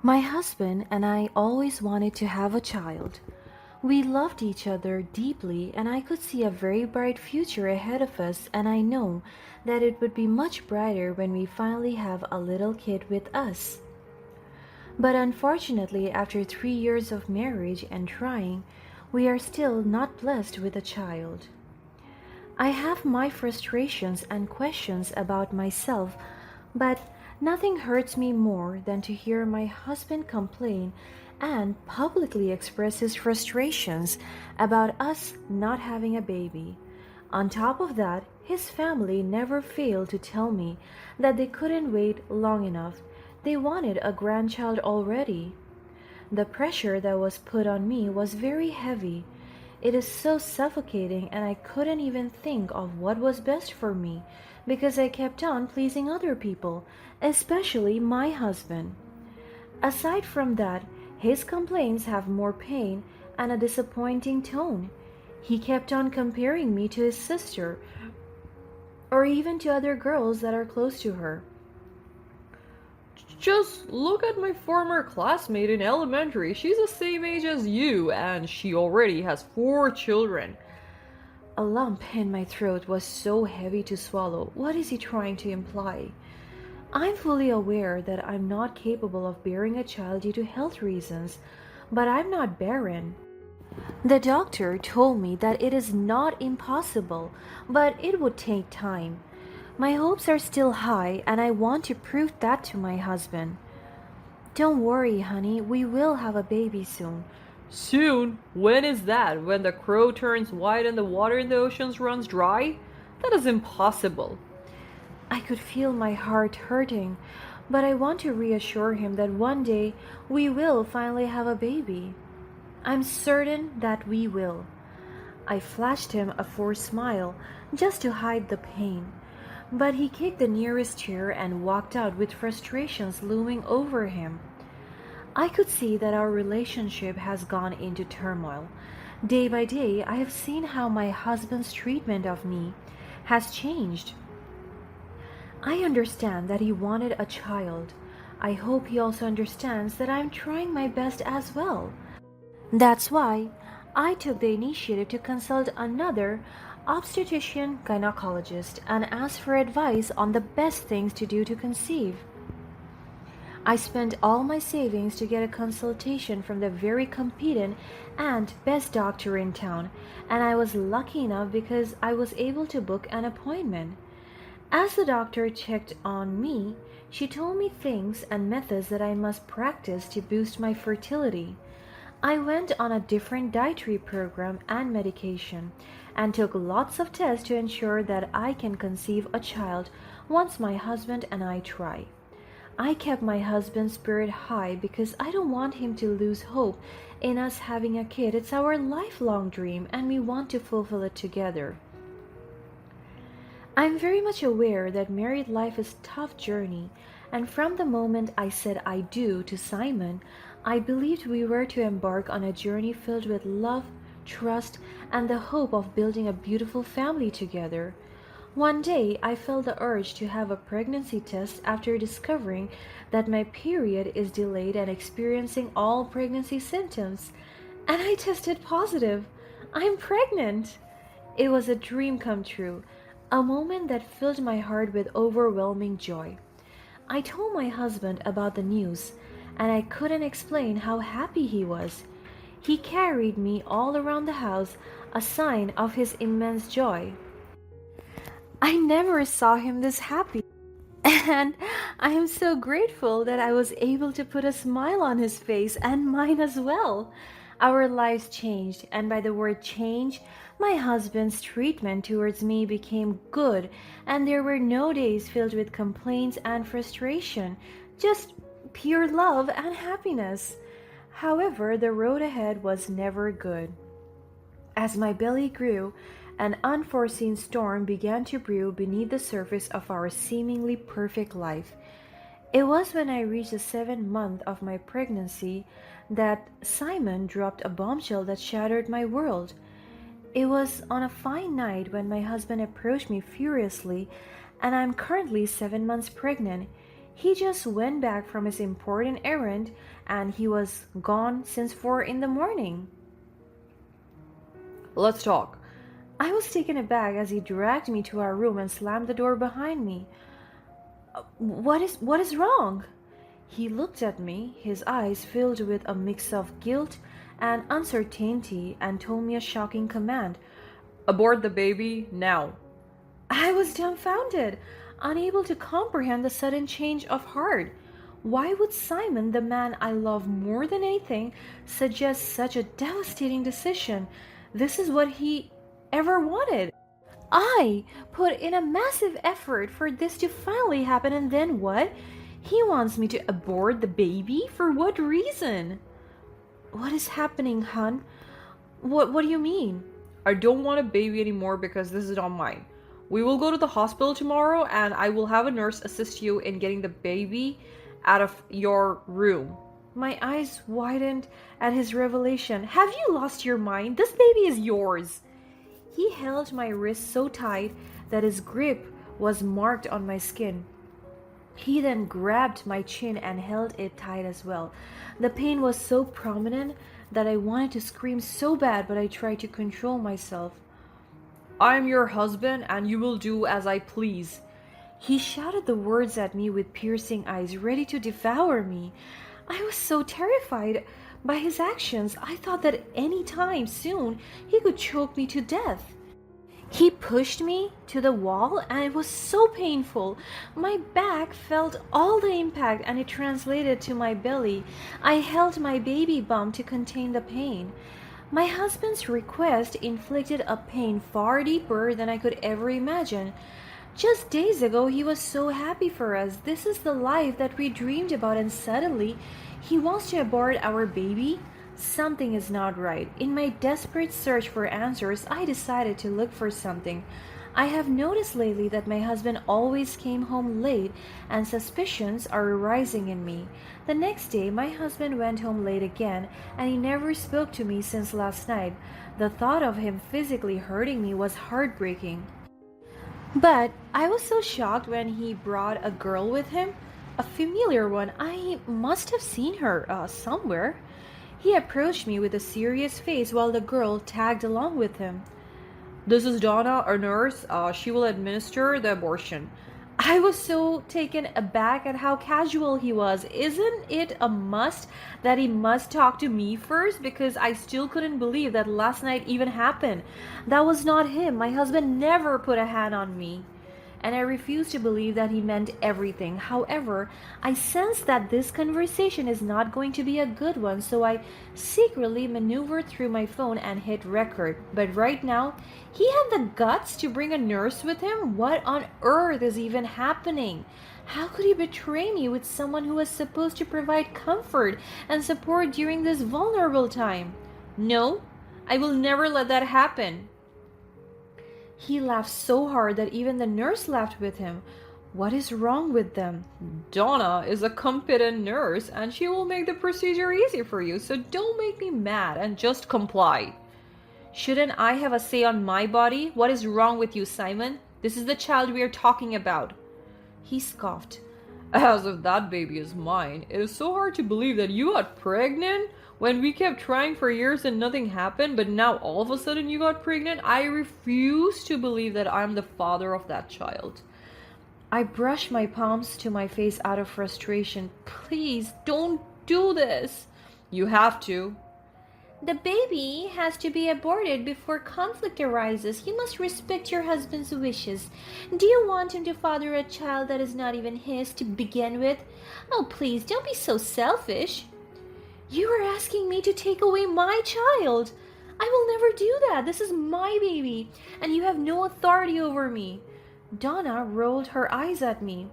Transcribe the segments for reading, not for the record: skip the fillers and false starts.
My husband and I always wanted to have a child. We loved each other deeply, and I could see a very bright future ahead of us, and I know that it would be much brighter when we finally have a little kid with us. But unfortunately, after 3 years of marriage and trying, we are still not blessed with a child. I have my frustrations and questions about myself, but nothing hurts me more than to hear my husband complain and publicly express his frustrations about us not having a baby. On top of that, his family never failed to tell me that they couldn't wait long enough. They wanted a grandchild already. The pressure that was put on me was very heavy. It is so suffocating, and I couldn't even think of what was best for me because I kept on pleasing other people, especially my husband. Aside from that, his complaints have more pain and a disappointing tone. He kept on comparing me to his sister or even to other girls that are close to her. Just look at my former classmate in elementary. She's the same age as you, and she already has 4 children. A lump in my throat was so heavy to swallow. What is he trying to imply? I'm fully aware that I'm not capable of bearing a child due to health reasons, but I'm not barren. The doctor told me that it is not impossible, but it would take time. My hopes are still high, and I want to prove that to my husband. Don't worry, honey, we will have a baby soon. Soon? When is that? When the crow turns white and the water in the oceans runs dry? That is impossible. I could feel my heart hurting, but I want to reassure him that one day we will finally have a baby. I'm certain that we will. I flashed him a forced smile just to hide the pain, but he kicked the nearest chair and walked out with frustrations looming over him. I could see that our relationship has gone into turmoil. Day by day, I have seen how my husband's treatment of me has changed. I understand that he wanted a child. I hope he also understands that I'm trying my best as well. That's why I took the initiative to consult another obstetrician gynecologist and ask for advice on the best things to do to conceive. I spent all my savings to get a consultation from the very competent and best doctor in town, and I was lucky enough because I was able to book an appointment. As the doctor checked on me, she told me things and methods that I must practice to boost my fertility. I went on a different dietary program and medication and took lots of tests to ensure that I can conceive a child once my husband and I try. I kept my husband's spirit high because I don't want him to lose hope in us having a kid. It's our lifelong dream and we want to fulfill it together. I'm very much aware that married life is a tough journey, and from the moment I said I do to Simon, I believed we were to embark on a journey filled with love, trust, and the hope of building a beautiful family together. One day, I felt the urge to have a pregnancy test after discovering that my period is delayed and experiencing all pregnancy symptoms, and I tested positive. I'm pregnant! It was a dream come true, a moment that filled my heart with overwhelming joy. I told my husband about the news, and I couldn't explain how happy he was. He carried me all around the house, a sign of his immense joy. I never saw him this happy, and I am so grateful that I was able to put a smile on his face and mine as well. Our lives changed, and by the word change, my husband's treatment towards me became good, and there were no days filled with complaints and frustration, just pure love and happiness. However, the road ahead was never good. As my belly grew, an unforeseen storm began to brew beneath the surface of our seemingly perfect life. It was when I reached the 7th month of my pregnancy that Simon dropped a bombshell that shattered my world. It was on a fine night when my husband approached me furiously, and I'm currently 7 months pregnant. He just went back from his important errand and he was gone since 4 in the morning. Let's talk. I was taken aback as he dragged me to our room and slammed the door behind me. What is wrong? He looked at me, his eyes filled with a mix of guilt and uncertainty, and told me a shocking command. Abort the baby now. I was dumbfounded, unable to comprehend the sudden change of heart. Why would Simon, the man I love more than anything, suggest such a devastating decision? This is what he ever wanted. I put in a massive effort for this to finally happen, and then what? He wants me to abort the baby? For what reason? What is happening, hun? What do you mean? I don't want a baby anymore because this is not mine. We will go to the hospital tomorrow and I will have a nurse assist you in getting the baby out of your room. My eyes widened at his revelation. Have you lost your mind? This baby is yours. He held my wrist so tight that his grip was marked on my skin. He then grabbed my chin and held it tight as well. The pain was so prominent that I wanted to scream so bad, but I tried to control myself. I am your husband and you will do as I please. He shouted the words at me with piercing eyes, ready to devour me. I was so terrified by his actions. I thought that any time soon he could choke me to death. He pushed me to the wall and it was so painful. My back felt all the impact and it translated to my belly. I held my baby bump to contain the pain. My husband's request inflicted a pain far deeper than I could ever imagine. Just days ago, he was so happy for us. This is the life that we dreamed about, and suddenly, he wants to abort our baby? Something is not right. In my desperate search for answers, I decided to look for something. I have noticed lately that my husband always came home late, and suspicions are arising in me. The next day, my husband went home late again, and he never spoke to me since last night. The thought of him physically hurting me was heartbreaking. But I was so shocked when he brought a girl with him, a familiar one. I must have seen her somewhere. He approached me with a serious face while the girl tagged along with him. This is Donna, our nurse. She will administer the abortion. I was so taken aback at how casual he was. Isn't it a must that he must talk to me first? Because I still couldn't believe that last night even happened. That was not him. My husband never put a hand on me. And I refused to believe that he meant everything. However, I sensed that this conversation is not going to be a good one, so I secretly maneuvered through my phone and hit record. But right now, he had the guts to bring a nurse with him? What on earth is even happening? How could he betray me with someone who was supposed to provide comfort and support during this vulnerable time? No, I will never let that happen. He laughed so hard that even the nurse laughed with him. What is wrong with them? Donna is a competent nurse and she will make the procedure easy for you, so don't make me mad and just comply. Shouldn't I have a say on my body? What is wrong with you, Simon? This is the child we are talking about. He scoffed. As if that baby is mine. It is so hard to believe that you got pregnant when we kept trying for years and nothing happened, but now all of a sudden you got pregnant. I refuse to believe that I'm the father of that child. I brushed my palms to my face out of frustration. Please, don't do this. You have to. The baby has to be aborted before conflict arises. You must respect your husband's wishes. Do you want him to father a child that is not even his to begin with? Oh, please, don't be so selfish. You are asking me to take away my child. I will never do that. This is my baby, and you have no authority over me. Donna rolled her eyes at me.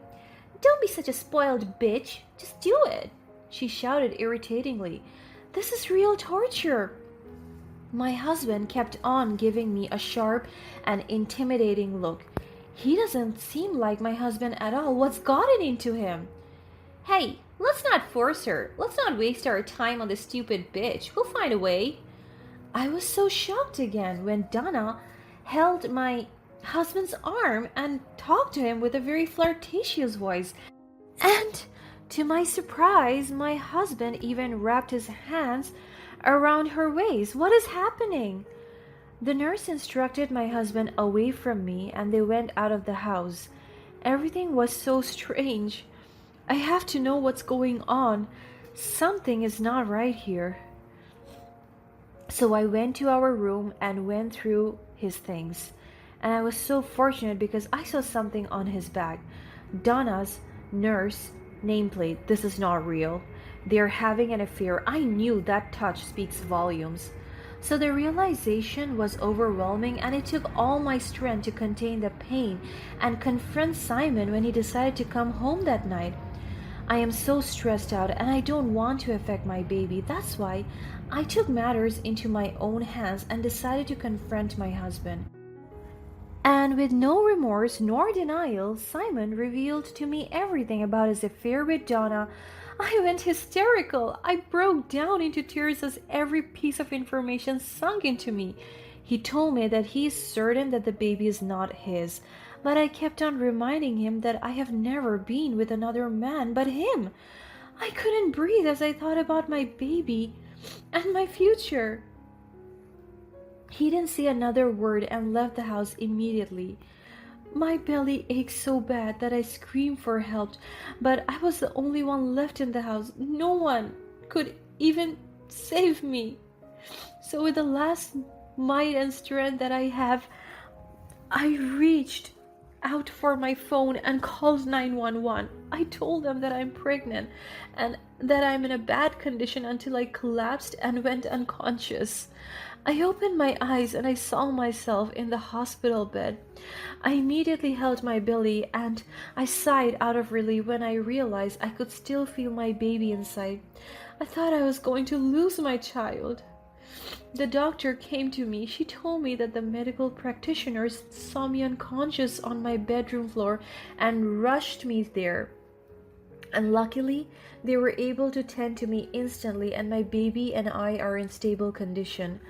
Don't be such a spoiled bitch. Just do it, she shouted irritatingly. This is real torture. My husband kept on giving me a sharp and intimidating look. He doesn't seem like my husband at all. What's gotten into him? Hey, let's not force her. Let's not waste our time on this stupid bitch. We'll find a way. I was so shocked again when Donna held my husband's arm and talked to him with a very flirtatious voice. And to my surprise, my husband even wrapped his hands around her waist. What is happening? The nurse instructed my husband away from me and they went out of the house. Everything was so strange. I have to know what's going on. Something is not right here. So I went to our room and went through his things. And I was so fortunate because I saw something on his bag. Donna's nurse nameplate. This is not real. They're having an affair. I knew that touch speaks volumes. So the realization was overwhelming, and it took all my strength to contain the pain and confront Simon when he decided to come home that night. I am so stressed out and I don't want to affect my baby. That's why I took matters into my own hands and decided to confront my husband. And with no remorse nor denial, Simon revealed to me everything about his affair with Donna. I went hysterical. I broke down into tears as every piece of information sunk into me. He told me that he is certain that the baby is not his, but I kept on reminding him that I have never been with another man but him. I couldn't breathe as I thought about my baby and my future. He didn't say another word and left the house immediately. My belly ached so bad that I screamed for help, but I was the only one left in the house. No one could even save me. So with the last might and strength that I have, I reached out for my phone and called 911. I told them that I'm pregnant and that I'm in a bad condition until I collapsed and went unconscious. I opened my eyes and I saw myself in the hospital bed. I immediately held my belly and I sighed out of relief when I realized I could still feel my baby inside. I thought I was going to lose my child. The doctor came to me. She told me that the medical practitioners saw me unconscious on my bedroom floor and rushed me there. And luckily, they were able to tend to me instantly, and my baby and I are in stable condition.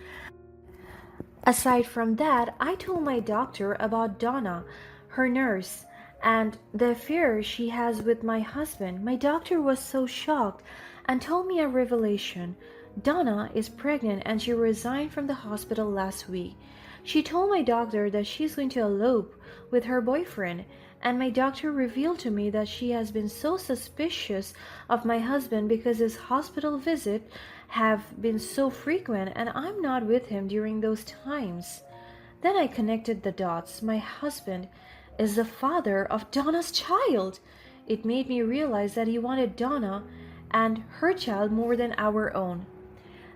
Aside from that, I told my doctor about Donna, her nurse, and the affair she has with my husband. My doctor was so shocked and told me a revelation. Donna is pregnant and she resigned from the hospital last week. She told my doctor that she's going to elope with her boyfriend, and my doctor revealed to me that she has been so suspicious of my husband because his hospital visits have been so frequent and I'm not with him during those times. Then I connected the dots. My husband is the father of Donna's child. It made me realize that he wanted Donna and her child more than our own.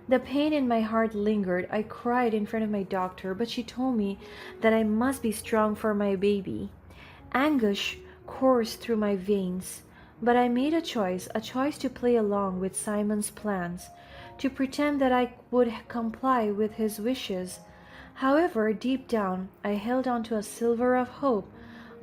The pain in my heart lingered. I cried in front of my doctor, but she told me that I must be strong for my baby. Anguish coursed through my veins, but I made a choice to play along with Simon's plans, to pretend that I would comply with his wishes. However, deep down, I held on to a sliver of hope,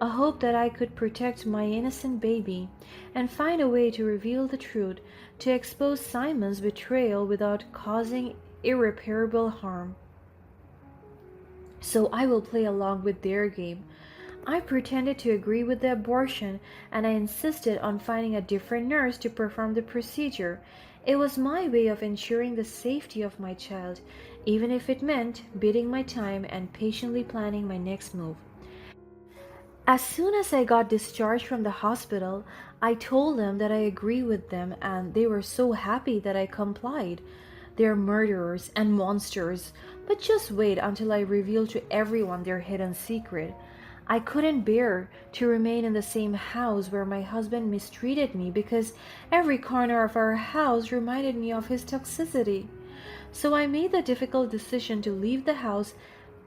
a hope that I could protect my innocent baby and find a way to reveal the truth, to expose Simon's betrayal without causing irreparable harm. So I will play along with their game. I pretended to agree with the abortion and I insisted on finding a different nurse to perform the procedure. It was my way of ensuring the safety of my child, even if it meant biding my time and patiently planning my next move. As soon as I got discharged from the hospital, I told them that I agree with them and they were so happy that I complied. They're murderers and monsters, but just wait until I reveal to everyone their hidden secret. I couldn't bear to remain in the same house where my husband mistreated me because every corner of our house reminded me of his toxicity. So I made the difficult decision to leave the house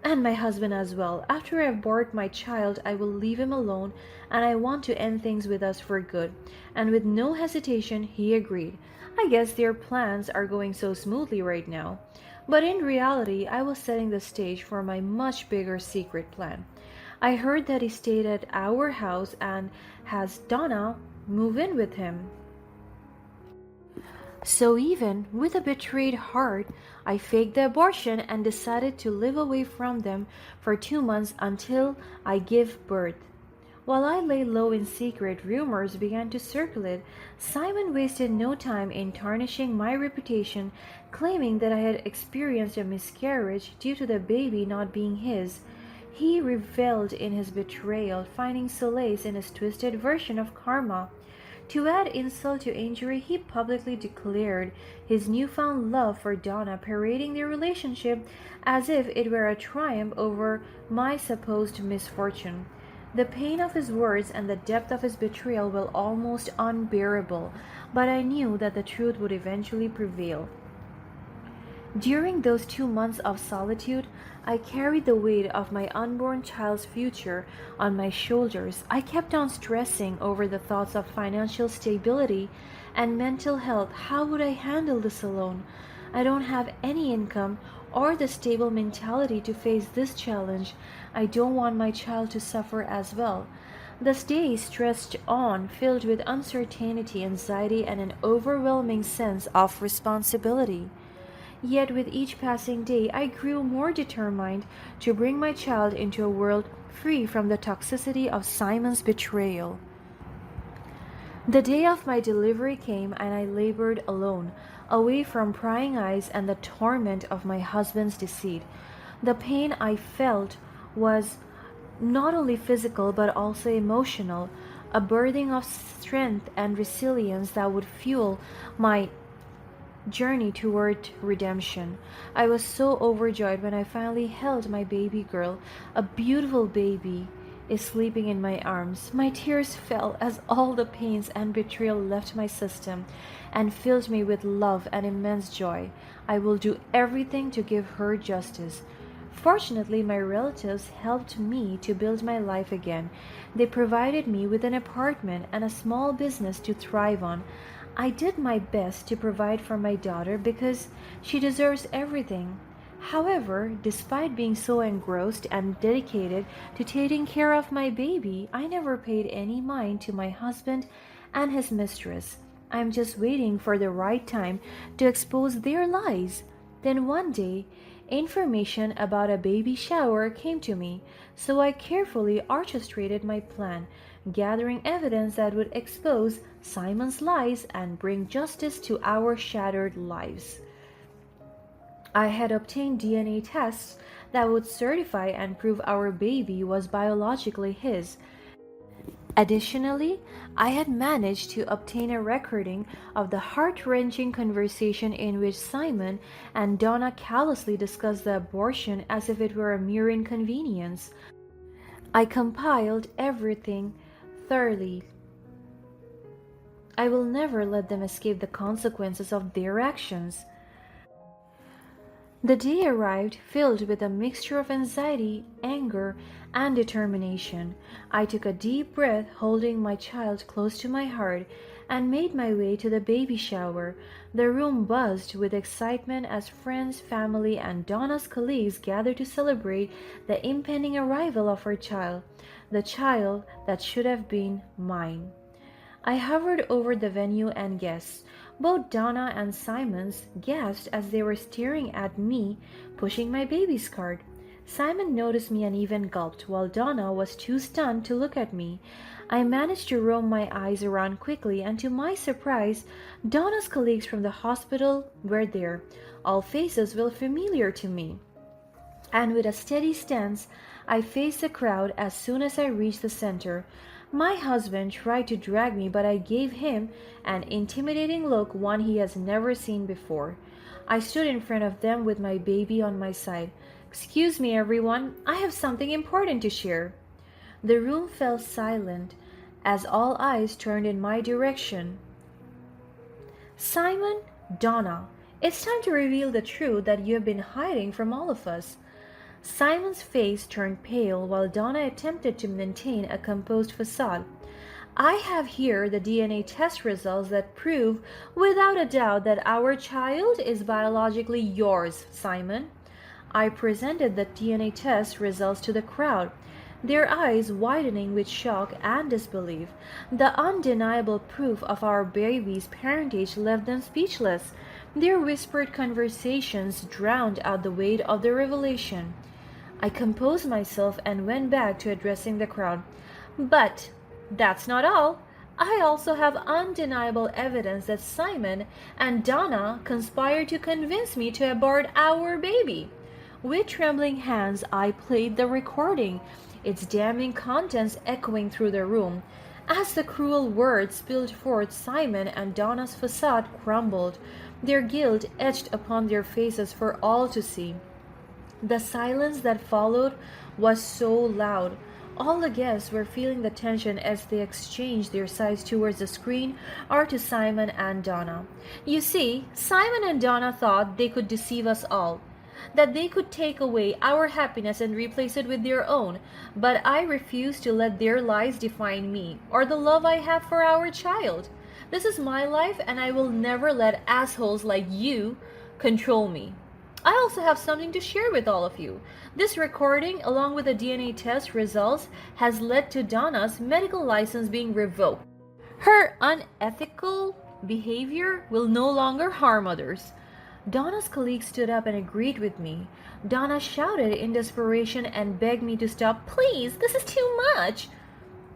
and my husband as well. After I abort my child, I will leave him alone and I want to end things with us for good. And with no hesitation, he agreed. I guess their plans are going so smoothly right now. But in reality, I was setting the stage for my much bigger secret plan. I heard that he stayed at our house and has Donna move in with him. So even with a betrayed heart, I faked the abortion and decided to live away from them for 2 months until I give birth. While I lay low in secret, rumors began to circulate. Simon wasted no time in tarnishing my reputation, claiming that I had experienced a miscarriage due to the baby not being his. He reveled in his betrayal, finding solace in his twisted version of karma. To add insult to injury, he publicly declared his newfound love for Donna, parading their relationship as if it were a triumph over my supposed misfortune. The pain of his words and the depth of his betrayal were almost unbearable, but I knew that the truth would eventually prevail. During those 2 months of solitude, I carried the weight of my unborn child's future on my shoulders. I kept on stressing over the thoughts of financial stability and mental health. How would I handle this alone? I don't have any income or the stable mentality to face this challenge. I don't want my child to suffer as well. The days stretched on, filled with uncertainty, anxiety, and an overwhelming sense of responsibility. Yet with each passing day, I grew more determined to bring my child into a world free from the toxicity of Simon's betrayal. The day of my delivery came, and I labored alone, away from prying eyes and the torment of my husband's deceit. The pain I felt was not only physical but also emotional, a birthing of strength and resilience that would fuel my journey toward redemption. I was so overjoyed when I finally held my baby girl, a beautiful baby, is sleeping in my arms. My tears fell as all the pains and betrayal left my system and filled me with love and immense joy. I will do everything to give her justice. Fortunately, my relatives helped me to build my life again. They provided me with an apartment and a small business to thrive on. I did my best to provide for my daughter because she deserves everything. However, despite being so engrossed and dedicated to taking care of my baby, I never paid any mind to my husband and his mistress. I'm just waiting for the right time to expose their lies. Then one day, information about a baby shower came to me, so I carefully orchestrated my plan, gathering evidence that would expose Simon's lies and bring justice to our shattered lives. I had obtained DNA tests that would certify and prove our baby was biologically his. Additionally, I had managed to obtain a recording of the heart-wrenching conversation in which Simon and Donna callously discussed the abortion as if it were a mere inconvenience. I compiled everything thoroughly. I will never let them escape the consequences of their actions. The day arrived filled with a mixture of anxiety, anger, and determination. I took a deep breath, holding my child close to my heart, and made my way to the baby shower. The room buzzed with excitement as friends, family, and Donna's colleagues gathered to celebrate the impending arrival of her child, the child that should have been mine. I hovered over the venue and guests. Both Donna and Simons gasped as they were staring at me pushing my baby's cart. Simon noticed me and even gulped, while Donna was too stunned to look at me. I managed to roam my eyes around quickly, and to my surprise, Donna's colleagues from the hospital were there. All faces were familiar to me. And with a steady stance, I faced the crowd as soon as I reached the center. My husband tried to drag me, but I gave him an intimidating look, one he has never seen before. I stood in front of them with my baby on my side. "Excuse me, everyone, I have something important to share." The room fell silent as all eyes turned in my direction. "Simon, Donna, it's time to reveal the truth that you have been hiding from all of us." Simon's face turned pale while Donna attempted to maintain a composed facade. "I have here the DNA test results that prove without a doubt that our child is biologically yours, Simon." I presented the DNA test results to the crowd, their eyes widening with shock and disbelief. The undeniable proof of our baby's parentage left them speechless. Their whispered conversations drowned out the weight of the revelation. I composed myself and went back to addressing the crowd. But that's not all. I also have undeniable evidence that Simon and Donna conspired to convince me to abort our baby. With trembling hands, I played the recording, its damning contents echoing through the room. As the cruel words spilled forth, Simon and Donna's facade crumbled, their guilt etched upon their faces for all to see. The silence that followed was so loud. All the guests were feeling the tension as they exchanged their sighs towards the screen or to Simon and Donna. You see, Simon and Donna thought they could deceive us all, that they could take away our happiness and replace it with their own, but I refuse to let their lies define me or the love I have for our child. This is my life, and I will never let assholes like you control me. I also have something to share with all of you. This recording, along with the DNA test results, has led to Donna's medical license being revoked. Her unethical behavior will no longer harm others. Donna's colleague stood up and agreed with me. Donna shouted in desperation and begged me to stop. Please, this is too much.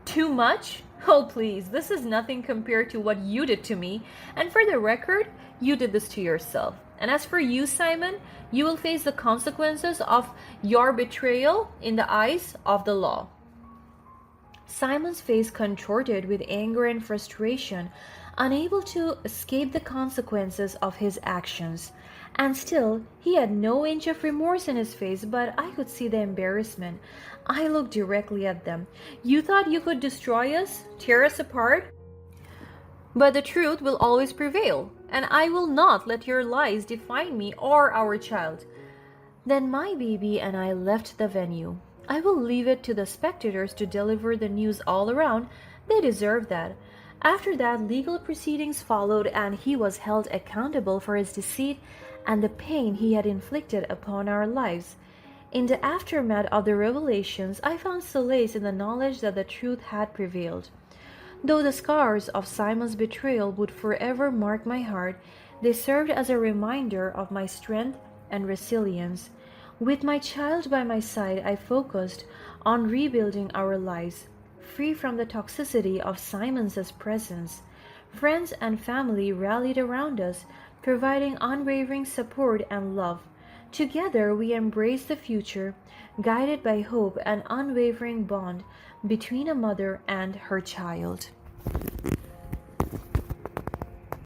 Too much? Oh, please, this is nothing compared to what you did to me. And for the record, you did this to yourself. And as for you, Simon, you will face the consequences of your betrayal in the eyes of the law. Simon's face contorted with anger and frustration, unable to escape the consequences of his actions. And still, he had no inch of remorse in his face, but I could see the embarrassment. I looked directly at them. You thought you could destroy us, tear us apart? But the truth will always prevail, and I will not let your lies define me or our child. Then my baby and I left the venue. I will leave it to the spectators to deliver the news all around. They deserve that. After that, legal proceedings followed, and he was held accountable for his deceit and the pain he had inflicted upon our lives. In the aftermath of the revelations, I found solace in the knowledge that the truth had prevailed. Though the scars of Simon's betrayal would forever mark my heart, they served as a reminder of my strength and resilience. With my child by my side, I focused on rebuilding our lives, free from the toxicity of Simon's presence. Friends and family rallied around us, providing unwavering support and love. Together we embraced the future, guided by hope and unwavering bond between a mother and her child.